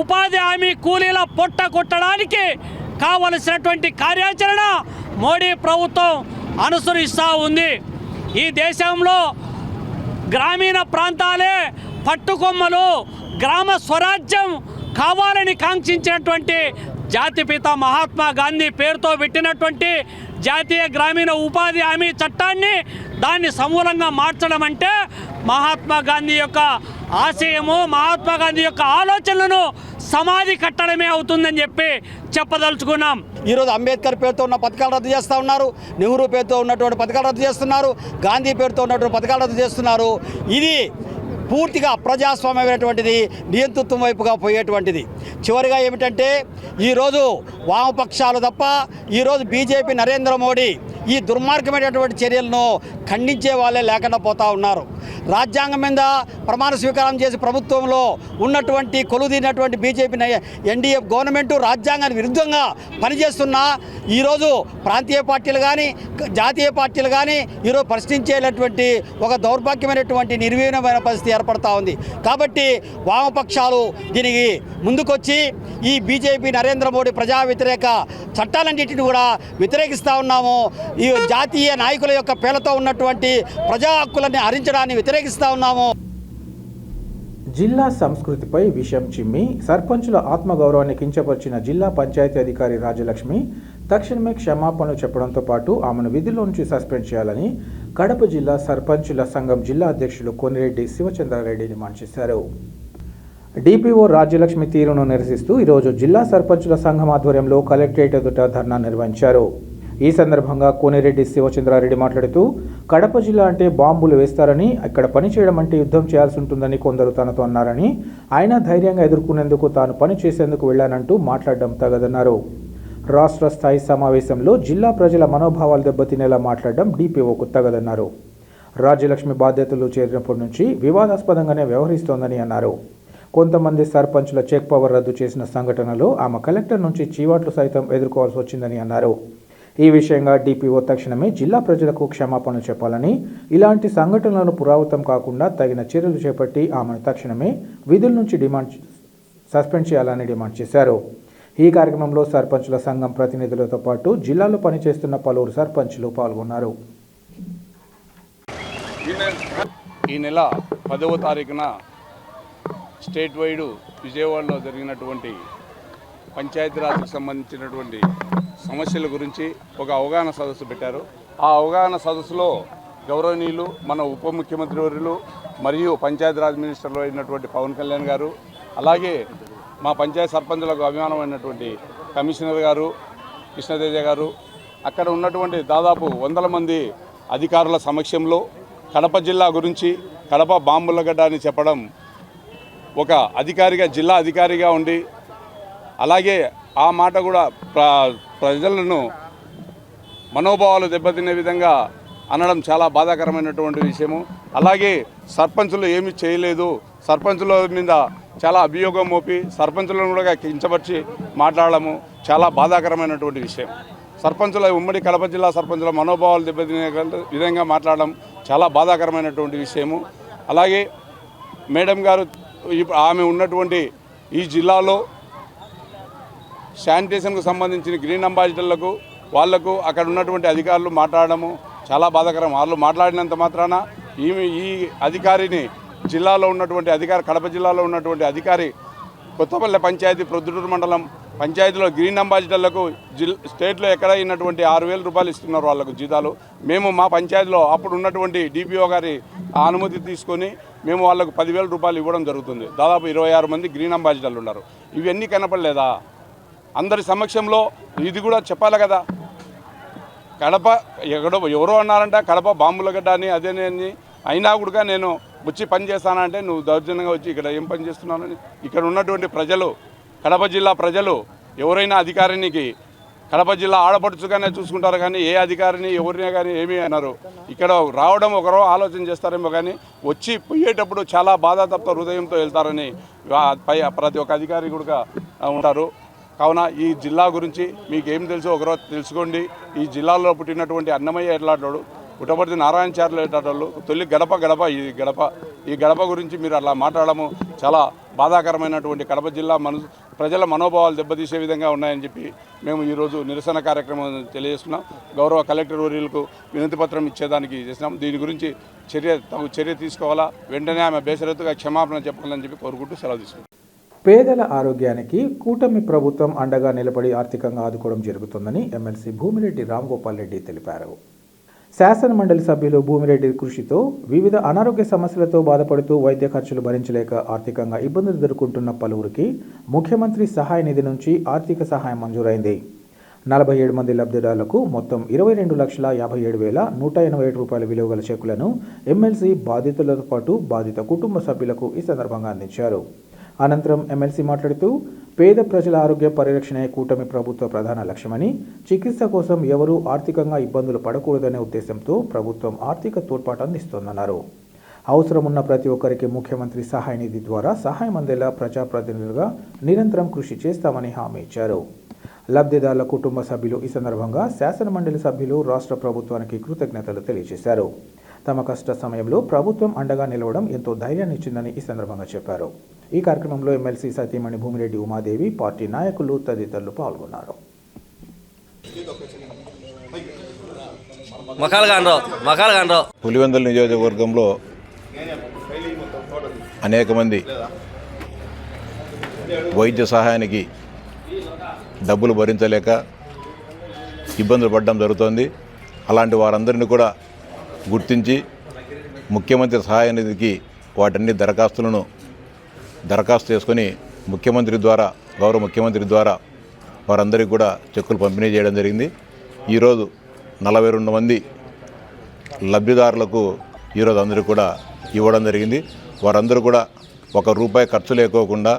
ఉపాధి హామీ కూలీల పొట్ట కొట్టడానికి కావలసినటువంటి కార్యాచరణ మోడీ ప్రభుత్వం అనుసరిస్తూ ఉంది. ఈ దేశంలో గ్రామీణ ప్రాంతాలే పట్టుకొమ్మలు, గ్రామ స్వరాజ్యం కావాలని కాంక్షించినటువంటి జాతిపిత మహాత్మా గాంధీ పేరుతో పెట్టినటువంటి జాతీయ గ్రామీణ ఉపాధి హామీ చట్టాన్ని దాన్ని సమూలంగా మార్చడం అంటే మహాత్మా గాంధీ యొక్క ఆశయము, మహాత్మా గాంధీ యొక్క ఆలోచనలను సమాధి కట్టడమే అవుతుందని చెప్పదలుచుకున్నాం. ఈరోజు అంబేద్కర్ పేరుతో ఉన్న పథకాలు రద్దు చేస్తూ ఉన్నారు, నెహ్రూ పేరుతో ఉన్నటువంటి పథకాలు రద్దు చేస్తున్నారు, గాంధీ పేరుతో ఉన్నటువంటి పథకాలు రద్దు చేస్తున్నారు. ఇది పూర్తిగా అప్రజాస్వామ్యమైనటువంటిది, నియంతృత్వం వైపుగా పోయేటువంటిది. చివరిగా ఏమిటంటే ఈరోజు వామపక్షాలు తప్ప ఈరోజు బీజేపీ నరేంద్ర మోడీ ఈ దుర్మార్గమైనటువంటి చర్యలను ఖండించే వాళ్ళే లేకుండా పోతూ ఉన్నారు. రాజ్యాంగం మీద ప్రమాణ స్వీకారం చేసి ప్రభుత్వంలో ఉన్నటువంటి కొలుదీనటువంటి బీజేపీ ఎన్డీఏ గవర్నమెంటు రాజ్యాంగానికి విరుద్ధంగా పనిచేస్తున్నా ఈరోజు ప్రాంతీయ పార్టీలు కానీ జాతీయ పార్టీలు కానీ ఈరోజు ప్రశ్నించేటటువంటి ఒక దౌర్భాగ్యమైనటువంటి నిర్వీర్యమైన పరిస్థితి ఏర్పడతా ఉంది. కాబట్టి వామపక్షాలు దీనికి ముందుకొచ్చి ఈ బీజేపీ నరేంద్ర మోడీ ప్రజా వ్యతిరేక చట్టాలన్నింటినీ కూడా వ్యతిరేకిస్తూ ఉన్నాము. ఈ జాతీయ నాయకుల యొక్క పేర్లతో ఉన్నటువంటి ప్రజా హక్కులని హరించడాన్ని వ్యతిరేకిస్తూ ఉన్నాము. జిల్లా సంస్కృతిపై విషయం చిమ్మి సర్పంచుల ఆత్మగౌరవాన్ని కించపరిచిన జిల్లా పంచాయతీ అధికారి రాజలక్ష్మి తక్షణమే క్షమాపణలు చెప్పడంతో పాటు ఆమెను విధుల్లో నుంచి సస్పెండ్ చేయాలని కడప జిల్లా సర్పంచుల సంఘం జిల్లా అధ్యక్షులు కోనిరెడ్డి శివచంద్రారెడ్డి డిమాండ్ చేశారు. డిపిఓ రాజ్యలక్ష్మి తీరును నిరసిస్తూ ఈరోజు జిల్లా సర్పంచుల సంఘం ఆధ్వర్యంలో కలెక్టరేట్ ఎదుట ధర్నా నిర్వహించారు. ఈ సందర్భంగా కోనిరెడ్డి శివచంద్రారెడ్డి మాట్లాడుతూ కడప జిల్లా అంటే బాంబులు వేస్తారని, ఇక్కడ పనిచేయడం అంటే యుద్ధం చేయాల్సి ఉంటుందని కొందరు తనతో అన్నారని, ఆయన ధైర్యంగా ఎదుర్కొనేందుకు తాను పని చేసేందుకు వెళ్లానంటూ మాట్లాడడం తగదన్నారు. రాష్ట్ర స్థాయి సమావేశంలో జిల్లా ప్రజల మనోభావాలు దెబ్బతినేలా మాట్లాడడం డిపిఓకు తగదన్నారు. రాజ్యలక్ష్మి బాధ్యతలు చేరినప్పటి నుంచి వివాదాస్పదంగానే వ్యవహరిస్తోందని అన్నారు. కొంతమంది సర్పంచుల చెక్ పవర్ రద్దు చేసిన సంఘటనలో ఆమె కలెక్టర్ నుంచి చీవాట్లు సైతం ఎదుర్కోవాల్సి వచ్చిందని అన్నారు. ఈ విషయంగా డిపిఓ తక్షణమే జిల్లా ప్రజలకు క్షమాపణలు చెప్పాలని, ఇలాంటి సంఘటనలను పునరావృతం కాకుండా తగిన చర్యలు చేపట్టి ఆమెను తక్షణమే విధుల నుంచి సస్పెండ్ చేయాలని డిమాండ్ చేశారు. ఈ కార్యక్రమంలో సర్పంచుల సంఘం ప్రతినిధులతో పాటు జిల్లాలో పనిచేస్తున్న పలువురు సర్పంచులు పాల్గొన్నారు. ఈ నెల 10వ తారీఖున స్టేట్ వైడ్ విజయవాడలో జరిగినటువంటి పంచాయతీరాజ్కి సంబంధించినటువంటి సమస్యల గురించి ఒక అవగాహన సదస్సు పెట్టారు. ఆ అవగాహన సదస్సులో గౌరవనీయులు మన ఉప ముఖ్యమంత్రి వర్యులు మరియు పంచాయతీరాజ్ మినిస్టర్లు అయినటువంటి పవన్ కళ్యాణ్ గారు, అలాగే మా పంచాయతీ సర్పంచులకు అభిమానమైనటువంటి కమిషనర్ గారు కృష్ణతేజ గారు, అక్కడ ఉన్నటువంటి దాదాపు 100 మంది అధికారుల సమక్షంలో కడప జిల్లా గురించి, కడప బాంబుల గడ్డ అని చెప్పడం ఒక అధికారిగా, జిల్లా అధికారిగా ఉండి, అలాగే ఆ మాట కూడా ప్రజలను మనోభావాలు దెబ్బతినే విధంగా అనడం చాలా బాధాకరమైనటువంటి విషయము. అలాగే సర్పంచులు ఏమీ చేయలేదు, సర్పంచుల మీద చాలా అభియోగం మోపి సర్పంచులను కూడా కించపరిచి మాట్లాడము చాలా బాధాకరమైనటువంటి విషయం. సర్పంచుల ఉమ్మడి కడప జిల్లా సర్పంచుల మనోభావాలు దెబ్బతినే విధంగా మాట్లాడడం చాలా బాధాకరమైనటువంటి విషయము. అలాగే మేడం గారు ఆమె ఉన్నటువంటి ఈ జిల్లాలో శానిటేషన్కు సంబంధించిన గ్రీన్ అంబాసిడర్లకు వాళ్లకు అక్కడ ఉన్నటువంటి అధికారులు మాట్లాడము చాలా బాధాకరం. వాళ్ళు మాట్లాడినంత మాత్రాన ఈ అధికారిని జిల్లాలో ఉన్నటువంటి అధికారి, కడప జిల్లాలో ఉన్నటువంటి అధికారి కొత్తపల్లె పంచాయతీ ప్రొద్దుటూరు మండలం పంచాయతీలో గ్రీన్ అంబాసిడర్లకు స్టేట్లో ఎక్కడ అయినటువంటి 6,000 రూపాయలు ఇస్తున్నారు వాళ్ళకు జీతాలు. మేము మా పంచాయతీలో అప్పుడు ఉన్నటువంటి డిపిఓ గారి అనుమతి తీసుకొని మేము వాళ్ళకు 10,000 రూపాయలు ఇవ్వడం జరుగుతుంది. దాదాపు 26 మంది గ్రీన్ అంబాసిడర్లు ఉన్నారు. ఇవన్నీ కనపడలేదా? అందరి సమక్షంలో ఇది కూడా చెప్పాలి కదా. కడప ఎవరో అన్నారంట కడప బాంబుల గడ్డ అని అదేనని, అయినా కూడా నేను వచ్చి పని చేస్తానంటే నువ్వు దౌర్జన్యంగా వచ్చి ఇక్కడ ఏం పని చేస్తున్నానని ఇక్కడ ఉన్నటువంటి ప్రజలు, కడప జిల్లా ప్రజలు ఎవరైనా అధికారికి కడప జిల్లా ఆడపడుచుగానే చూసుకుంటారు కానీ ఏ అధికారిని ఎవరినే కానీ ఏమీ అన్నారు. ఇక్కడ రావడం ఒకరో ఆలోచన చేస్తారేమో కానీ వచ్చి పోయేటప్పుడు చాలా బాధాతప్త హృదయంతో వెళ్తారని ప్రతి ఒక్క అధికారి కూడా ఉంటారు. కావున ఈ జిల్లా గురించి మీకు ఏం తెలుసో ఒకరో తెలుసుకోండి. ఈ జిల్లాలో పుట్టినటువంటి అన్నమయ్య ఎట్లాంటాడు, పుట్టపర్తి నారాయణచార్యులు ఎట్లాంటాడు, తొలి గడప ఈ గడప గురించి మీరు అలా మాట్లాడము చాలా బాధాకరమైనటువంటి కడప జిల్లా ప్రజల మనోభావాలు దెబ్బతీసే విధంగా ఉన్నాయని చెప్పి మేము ఈరోజు నిరసన కార్యక్రమం తెలియజేస్తున్నాం. గౌరవ కలెక్టర్ వర్యులకు వినతి పత్రం ఇచ్చేదానికి చేసినాం. దీని గురించి తగు చర్య తీసుకోవాలా, వెంటనే ఆమె బేషరతుగా క్షమాపణ చెప్పాలని చెప్పి కోరుకుంటూ సెలవు తీసుకుంటాం. పేదల ఆరోగ్యానికి కూటమి ప్రభుత్వం అండగా నిలబడి ఆర్థికంగా ఆదుకోవడం జరుగుతుందని ఎమ్మెల్సీ భూమిరెడ్డి రాంగోపాల్ రెడ్డి తెలిపారు. శాసన మండలి సభ్యులు భూమిరెడ్డి కృషితో వివిధ అనారోగ్య సమస్యలతో బాధపడుతూ వైద్య ఖర్చులు భరించలేక ఆర్థికంగా ఇబ్బందులు ఎదుర్కొంటున్న పలువురికి ముఖ్యమంత్రి సహాయ నిధి నుంచి ఆర్థిక సహాయం మంజూరైంది. 47 మంది లబ్ధిదారులకు మొత్తం 22,57,187 రూపాయల విలువ గల చెక్కులను ఎమ్మెల్సీ బాధితులతో పాటు బాధిత కుటుంబ సభ్యులకు ఈ సందర్భంగా అందించారు. అనంతరం ఎమ్మెల్సీ మాట్లాడుతూ పేద ప్రజల ఆరోగ్య పరిరక్షణే కూటమి ప్రభుత్వ ప్రధాన లక్ష్యమని, చికిత్స కోసం ఎవరూ ఆర్థికంగా ఇబ్బందులు పడకూడదనే ఉద్దేశంతో ప్రభుత్వం ఆర్థిక తోడ్పాటు అందిస్తోందన్నారు. అవసరం ఉన్న ప్రతి ఒక్కరికి ముఖ్యమంత్రి సహాయ నిధి ద్వారా సహాయం అందేలా ప్రజాప్రతినిధులుగా నిరంతరం కృషి చేస్తామని హామీ ఇచ్చారు. లబ్ధిదారుల కుటుంబ సభ్యులు ఈ సందర్భంగా శాసన మండలి సభ్యులు రాష్ట్ర ప్రభుత్వానికి కృతజ్ఞతలు తెలియజేశారు. తమ కష్ట సమయంలో ప్రభుత్వం అండగా నిలవడం ఎంతో ధైర్యాన్ని ఇచ్చిందని ఈ సందర్భంగా చెప్పారు. ఈ కార్యక్రమంలో ఎమ్మెల్సీ సతీమణి భూమిరెడ్డి ఉమాదేవి, పార్టీ నాయకులు తదితరులు పాల్గొన్నారు. పులివెందుల నియోజకవర్గంలో అనేక మంది వైద్య సహాయానికి డబ్బులు భరించలేక ఇబ్బందులు పడడం జరుగుతోంది. అలాంటి వారందరినీ కూడా గుర్తించి ముఖ్యమంత్రి సహాయ నిధికి వాటన్ని దరఖాస్తు చేసుకొని గౌరవ ముఖ్యమంత్రి ద్వారా వారందరికీ కూడా చెక్కులు పంపిణీ చేయడం జరిగింది. ఈరోజు 42 మంది లబ్ధిదారులకు ఈరోజు అందరికీ కూడా ఇవ్వడం జరిగింది. వారందరూ కూడా ₹1 ఖర్చు లేకోకుండా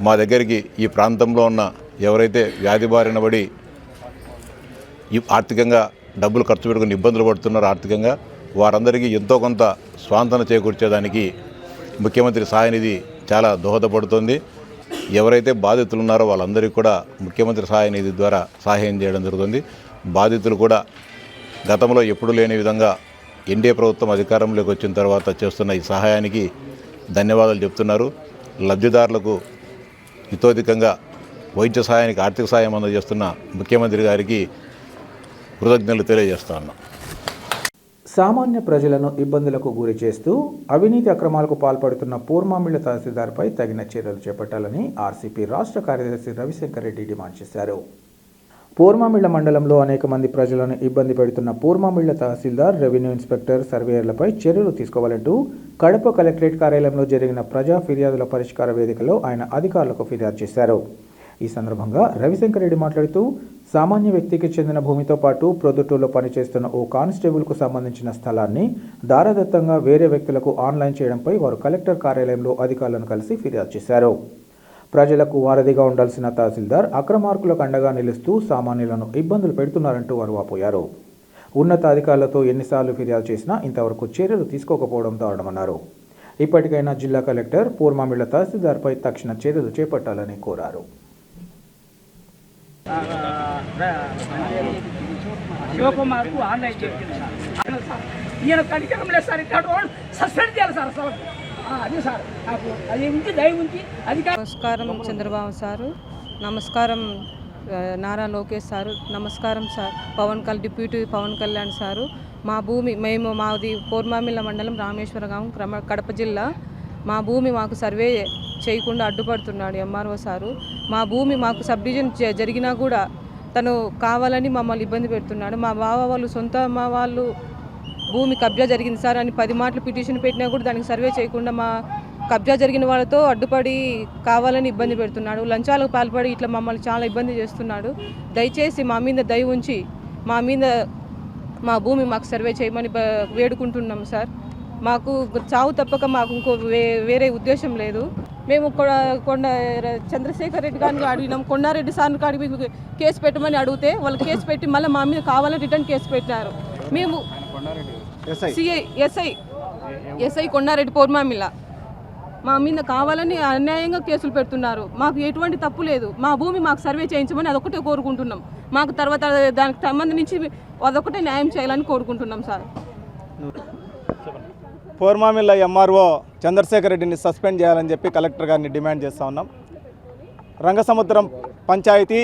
మా దగ్గరికి ఈ ప్రాంతంలో ఉన్న ఎవరైతే వ్యాధి బారిన పడి ఆర్థికంగా డబ్బులు ఖర్చు పెట్టుకుని ఇబ్బందులు పడుతున్నారో ఆర్థికంగా వారందరికీ ఎంతో కొంత స్వాంతన చేకూర్చేదానికి ముఖ్యమంత్రి సహాయ నిధి చాలా దోహదపడుతుంది. ఎవరైతే బాధితులు ఉన్నారో వాళ్ళందరికీ కూడా ముఖ్యమంత్రి సహాయ నిధి ద్వారా సహాయం చేయడం జరుగుతుంది. బాధితులు కూడా గతంలో ఎప్పుడూ లేని విధంగా ఎన్డీఏ ప్రభుత్వం అధికారంలోకి వచ్చిన తర్వాత చేస్తున్న ఈ సహాయానికి ధన్యవాదాలు చెప్తున్నారు. లబ్ధిదారులకు హితోధికంగా వైద్య సహాయానికి ఆర్థిక సహాయం అందజేస్తున్న ముఖ్యమంత్రి గారికి కృతజ్ఞతలు తెలియజేస్తా ఉన్నాం. సామాన్య ప్రజలను ఇబ్బందులకు గురి చేస్తూ అవినీతి అక్రమాలకు పాల్పడుతున్న పూర్మామిళ్ల తహసీల్దార్పై తగిన చర్యలు చేపట్టాలని ఆర్సీపీ రాష్ట్ర కార్యదర్శి రవిశంకర్ రెడ్డి డిమాండ్ చేశారు. పూర్మామిళ్ల మండలంలో అనేక మంది ప్రజలను ఇబ్బంది పెడుతున్న పూర్మామిళ్ల తహసీల్దార్, రెవెన్యూ ఇన్స్పెక్టర్, సర్వేయర్లపై చర్యలు తీసుకోవాలంటూ కడప కలెక్టరేట్ కార్యాలయంలో జరిగిన ప్రజా ఫిర్యాదుల పరిష్కార వేదికలో ఆయన అధికారులకు ఫిర్యాదు చేశారు. ఈ సందర్భంగా రవిశంకర్ రెడ్డి మాట్లాడుతూ సామాన్య వ్యక్తికి చెందిన భూమితో పాటు ప్రొద్దుటూరులో పనిచేస్తున్న ఓ కానిస్టేబుల్కు సంబంధించిన స్థలాన్ని దారాదత్తంగా వేరే వ్యక్తులకు ఆన్లైన్ చేయడంపై వారు కలెక్టర్ కార్యాలయంలో అధికారులను కలిసి ఫిర్యాదు చేశారు. ప్రజలకు వారధిగా ఉండాల్సిన తహసీల్దార్ అక్రమార్కులకు అండగా నిలుస్తూ సామాన్యులను ఇబ్బందులు పెడుతున్నారంటూ వారు వాపోయారు. ఉన్నతాధికారులతో ఎన్నిసార్లు ఫిర్యాదు చేసినా ఇంతవరకు చర్యలు తీసుకోకపోవడం దారుణమన్నారు. ఇప్పటికైనా జిల్లా కలెక్టర్ పూర్మామిళ్ల తహసీల్దార్పై తక్షణ చర్యలు చేపట్టాలని కోరారు. శివకుమార్కు ఆన్లైన్ చేయించింది సార్. ఈయన కనికరం లేదు సార్, ఇట్లా సస్పెండ్ చేయాలి సార్ అసలు. అది సార్ నాకు అది ఉంచి దయ ఉంచి అధికారం. నమస్కారం చంద్రబాబు సారు, నమస్కారం నారా లోకేష్ సారు, నమస్కారం sir deputy Pawan Kalyan sir. మా భూమి మాది పూర్మామిళ్ల మండలం రామేశ్వర గ్రామం కడప జిల్లా. మా భూమి మాకు సర్వే చేయకుండా అడ్డుపడుతున్నాడు ఎంఆర్ఓ సారు. మా భూమి మాకు సబ్ డివిజన్ జరిగినా కూడా తను కావాలని మమ్మల్ని ఇబ్బంది పెడుతున్నాడు. మా బావ వాళ్ళు మా వాళ్ళు భూమి కబ్జా జరిగింది సార్ అని 10 మాటలు పిటిషన్ పెట్టినా కూడా దానికి సర్వే చేయకుండా మా కబ్జా జరిగిన వాళ్ళతో అడ్డుపడి కావాలని ఇబ్బంది పెడుతున్నాడు. లంచాలకు పాల్పడి ఇట్లా మమ్మల్ని చాలా ఇబ్బంది చేస్తున్నాడు. దయచేసి మా మీద దయ ఉంచి మా భూమి మాకు సర్వే చేయమని వేడుకుంటున్నాం సార్. మాకు చావు తప్పక మాకు ఇంకో వేరే ఉద్దేశం లేదు. మేము చంద్రశేఖర్ రెడ్డి గారిని అడిగినాం, కొండారెడ్డి సార్ని కాడికి కేసు పెట్టమని అడిగితే వాళ్ళు కేసు పెట్టి మళ్ళీ మా మీద కావాలని రిటర్న్ కేసు పెట్టారు. మేము ఎస్ఐ కొండారెడ్డి పోర్మామిల్ల మా మీద కావాలని అన్యాయంగా కేసులు పెడుతున్నారు. మాకు ఎటువంటి తప్పు లేదు. మా భూమి మాకు సర్వే చేయించమని అదొకటే కోరుకుంటున్నాం. మాకు తర్వాత దానికి సంబంధించి అదొకటే న్యాయం చేయాలని కోరుకుంటున్నాం సార్. పోర్మామిల్ల ఎంఆర్ఓ చంద్రశేఖర్ రెడ్డిని సస్పెండ్ చేయాలని చెప్పి కలెక్టర్ గారిని డిమాండ్ చేస్తూ ఉన్నాం. రంగసముద్రం పంచాయతీ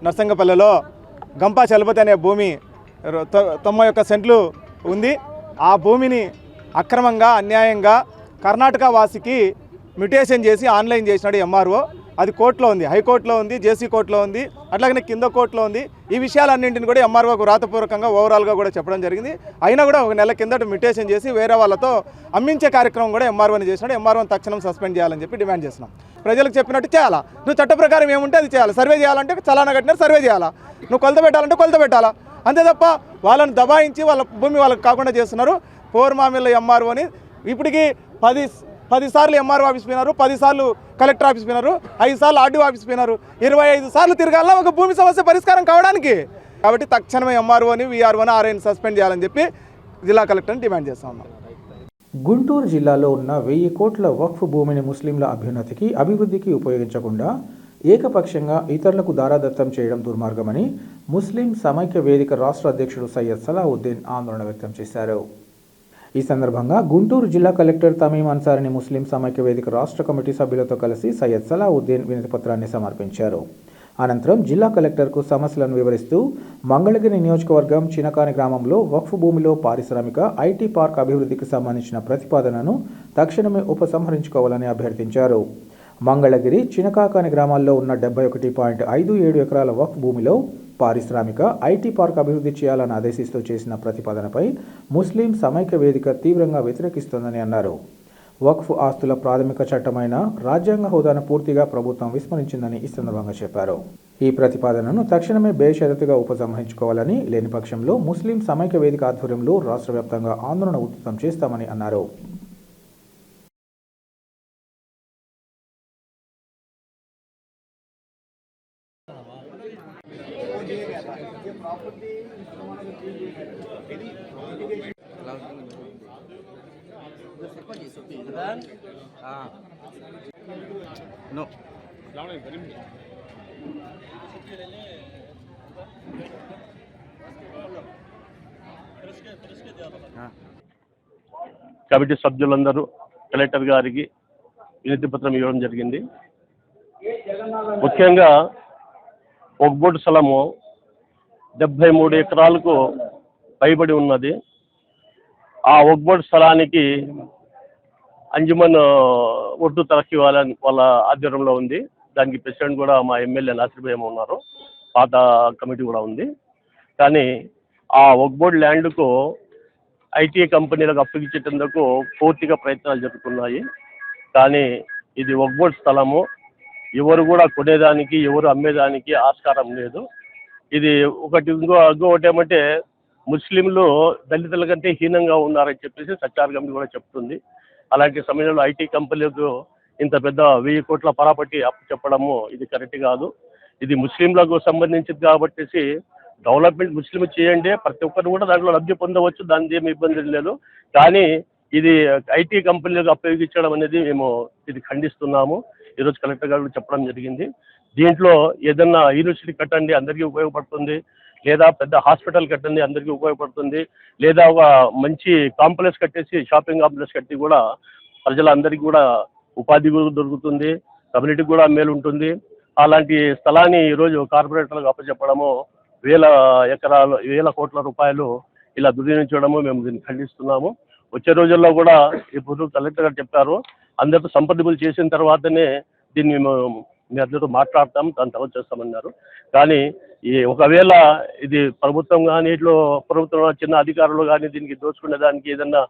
నర్సింగపల్లెలో గంపా చలపతి అనే భూమి 91 సెంట్లు ఉంది. ఆ భూమిని అక్రమంగా అన్యాయంగా కర్ణాటక వాసికి మ్యుటేషన్ చేసి ఆన్లైన్ చేసినాడు ఎంఆర్ఓ. అది కోర్టులో ఉంది, హైకోర్టులో ఉంది, జేసీ కోర్టులో ఉంది, అట్లాగనే కింద కోర్టులో ఉంది. ఈ విషయాలన్నింటిని కూడా ఎంఆర్ఓకు రాతపూర్వకంగా ఓవరాల్గా కూడా చెప్పడం జరిగింది. అయినా కూడా 1 నెల కిందట మ్యుటేషన్ చేసి వేరే వాళ్ళతో అమ్మించే కార్యక్రమం కూడా ఎంఆర్ఓని చేసినాడు. ఎంఆర్ఓని తక్షణం సస్పెండ్ చేయాలని చెప్పి డిమాండ్ చేస్తున్నాం. ప్రజలకు చెప్పినట్టు చేయాలా, నువ్వు చట్ట ప్రకారం ఏముంటే అది చేయాలి. సర్వే చేయాలంటే చలానా కట్టినారు, సర్వే చేయాలా. నువ్వు కొలత పెట్టాలంటే కొలత పెట్టాలా. అంతే తప్ప వాళ్ళని దబాయించి వాళ్ళ భూమి వాళ్ళకి కాకుండా చేస్తున్నారు. పోర్మామిల్ల ఎంఆర్ఓని ఇప్పటికీ 10 సార్లు ఎంఆర్ఓ ఆఫీస్ పోయినారు, 10 సార్లు కలెక్టర్ ఆఫీస్ పోయినారు, 5 సార్లు ఆర్డీఓ ఆఫీస్ పోయినారు, 25 సార్లు తిరగాల ఒక భూమి సమస్య పరిష్కారం కావడానికి. కాబట్టి తక్షణమే ఎంఆర్ఓని వీఆర్ఓని ఆర్ఐని సస్పెండ్ చేయాలని చెప్పి జిల్లా కలెక్టర్ని డిమాండ్ చేస్తా ఉన్నాం. గుంటూరు జిల్లాలో ఉన్న 1000 కోట్ల వక్ఫ్ భూమిని ముస్లింల అభివృద్ధికి ఉపయోగించకుండా ఏకపక్షంగా ఇతరులకు దారాదత్తం చేయడం దుర్మార్గమని ముస్లిం సమైక్య వేదిక రాష్ట్ర అధ్యక్షుడు సయ్యద్ సలావుద్దీన్ ఆందోళన వ్యక్తం చేశారు. ఈ సందర్భంగా గుంటూరు జిల్లా కలెక్టర్ తమీం అన్సారీని ముస్లిం సమైక్య వేదిక రాష్ట్ర కమిటీ సభ్యులతో కలిసి సయ్యద్ సలావుద్దీన్ వినతిపత్రాన్ని సమర్పించారు. అనంతరం జిల్లా కలెక్టర్కు సమస్యలను వివరిస్తూ మంగళగిరి నియోజకవర్గం చినకాని గ్రామంలో వక్ఫ్ భూమిలో పారిశ్రామిక ఐటీ పార్క్ అభివృద్ధికి సంబంధించిన ప్రతిపాదనను తక్షణమే ఉపసంహరించుకోవాలని అభ్యర్థించారు. మంగళగిరి చినకాకాని గ్రామాల్లో ఉన్న 71.57 ఎకరాల వక్ఫ్ భూమిలో పారిశ్రామిక ఐటీ పార్క్ అభివృద్ధి చేయాలని ఆదేశిస్తూ చేసిన ప్రతిపాదనపై ముస్లిం సమైక్య వేదిక తీవ్రంగా వ్యతిరేకిస్తోందని అన్నారు. వక్ఫ్ ఆస్తుల ప్రాథమిక చట్టమైన రాజ్యాంగ హోదాను పూర్తిగా ప్రభుత్వం విస్మరించిందని ఈ సందర్భంగా చెప్పారు. ఈ ప్రతిపాదనను తక్షణమే బేషరతుగా ఉపసంహరించుకోవాలని, లేని పక్షంలో ముస్లిం సమైక్య వేదిక ఆధ్వర్యంలో రాష్ట్ర వ్యాప్తంగా ఆందోళన ఉధృతం చేస్తామని అన్నారు. కమిటీ సభ్యులందరూ కలెక్టర్ గారికి వినతి పత్రం ఇవ్వడం జరిగింది. ముఖ్యంగా ఒక్బోర్డు స్థలము 73 ఎకరాలకు పైబడి ఉన్నది. ఆ ఒక్బోర్డు స్థలానికి అంజుమన్ ఒడ్డు తరక్కి వాళ్ళ ఆధ్వర్యంలో ఉంది. దానికి ప్రెసిడెంట్ కూడా మా ఎమ్మెల్యే నాసిర్ భయ్య ఉన్నారు, పాత కమిటీ కూడా ఉంది. కానీ ఆ ఒక్బోర్డు ల్యాండ్కు ఐటీ కంపెనీలకు అప్పగించేందుకు పూర్తిగా ప్రయత్నాలు జరుగుతున్నాయి. కానీ ఇది ఒక్బోర్డు స్థలము, ఎవరు కూడా కొనేదానికి ఎవరు అమ్మేదానికి ఆస్కారం లేదు. ఇది ఇంకొకటి ఏమంటే ముస్లింలు దళితుల కంటే హీనంగా ఉన్నారని చెప్పేసి సర్కార్ కమిటీ కూడా చెప్తుంది. అలాంటి సమయంలో ఐటీ కంపెనీలకు ఇంత పెద్ద 1000 కోట్ల పరాపట్టి అప్పు చెప్పడము ఇది కరెక్ట్ కాదు. ఇది ముస్లింలకు సంబంధించింది కాబట్టి డెవలప్మెంట్ ముస్లిం చేయండి, ప్రతి ఒక్కరు కూడా దాంట్లో లబ్ధి పొందవచ్చు, దాని ఏమి ఇబ్బంది లేదు. కానీ ఇది ఐటీ కంపెనీలకు ఉపయోగించడం అనేది మేము ఇది ఖండిస్తున్నాము. ఈరోజు కలెక్టర్ గారు చెప్పడం జరిగింది. దీంట్లో ఏదన్నా యూనివర్సిటీ కట్టండి, అందరికీ ఉపయోగపడుతుంది, లేదా పెద్ద హాస్పిటల్ కట్టండి, అందరికీ ఉపయోగపడుతుంది, లేదా ఒక మంచి కాంప్లెక్స్ కట్టేసి షాపింగ్ కాంప్లెక్స్ కట్టి కూడా ప్రజలందరికీ కూడా ఉపాధి దొరుకుతుంది, కమ్యూనిటీకి కూడా మేలు ఉంటుంది. అలాంటి స్థలాన్ని ఈరోజు కార్పొరేటర్లకు అప్పచెప్పడము 1000 కోట్ల రూపాయలు ఇలా దుర్వినియోగించడము మేము దీన్ని ఖండిస్తున్నాము. వచ్చే రోజుల్లో కూడా ఇప్పుడు కలెక్టర్ గారు చెప్పారు, అందరితో సంప్రదింపులు చేసిన తర్వాతనే దీన్ని మీ అందరితో మాట్లాడతాం, దాన్ని తర్వాత చేస్తామన్నారు. కానీ ఒకవేళ ఇది ప్రభుత్వం కానీ ఇట్లో ప్రభుత్వం చిన్న అధికారులు కానీ దీనికి దోచుకునే దానికి ఏదన్నా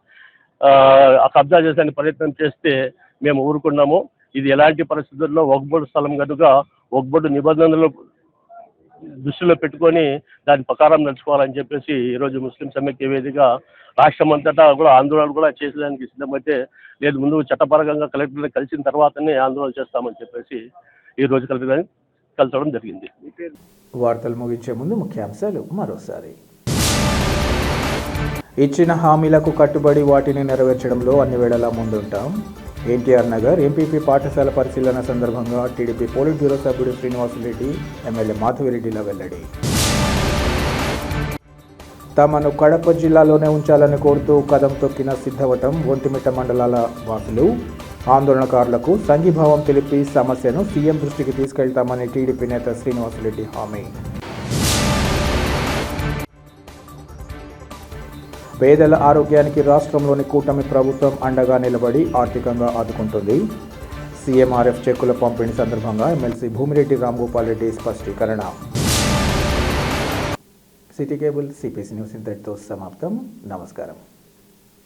కబ్జా చేసే ప్రయత్నం చేస్తే మేము ఊరుకున్నాము. ఇది ఎలాంటి పరిస్థితుల్లో వక్ఫ్ బోర్డు స్థలం కనుక వక్ఫ్ బోర్డు నిబంధనలు దృష్టిలో పెట్టుకొని దాని ప్రకారం నడుచుకోవాలని చెప్పేసి ఈరోజు ముస్లిం సమైక్య వేదిక రాష్ట్రం అంతటా కూడా ఆందోళన కూడా చేసేదానికి సిద్ధమైతే లేదు, ముందు చట్టపరంగా కలెక్టర్ని కలిసిన తర్వాతనే ఆందోళన చేస్తామని చెప్పేసి ఈరోజు కలచడం జరిగింది. వార్తలు ముగించే ముందు ముఖ్యాంశాలు మరోసారి. ఇచ్చిన హామీలకు కట్టుబడి వాటిని నెరవేర్చడంలో అన్ని వేళలా ముందుంటాం. ఎన్టీఆర్ నగర్ ఎంపీపీ పాఠశాల పరిశీలన సందర్భంగా టీడీపీ పోలిట్ బ్యూరో సభ్యుడు శ్రీనివాసులరెడ్డి, ఎమ్మెల్యే మాధవిరెడ్డిల వెల్లడి. తమను కడప జిల్లాలోనే ఉంచాలని కోరుతూ కదం తొక్కిన సిద్ధవటం, ఒంటిమిట్ట మండలాల వాసులు. ఆందోళనకారులకు సంఘీభావం తెలిపి సమస్యను సీఎం దృష్టికి తీసుకెళ్తామని టీడీపీ నేత శ్రీనివాసులరెడ్డి హామీ. పేదల ఆరోగ్యానికి రాష్ట్రంలోని కూటమి ప్రభుత్వం అండగా నిలబడి ఆర్థికంగా ఆదుకుంటుంది. సీఎంఆర్ఎఫ్ చెక్కుల పంపిణీ సందర్భంగా ఎమ్మెల్సీ భూమిరెడ్డి రాంగోపాల్ రెడ్డి స్పష్టీకరణ. సిటీ కేబుల్ సిపిసి న్యూస్ ఇంతటితో సమాప్తం. నమస్కారం.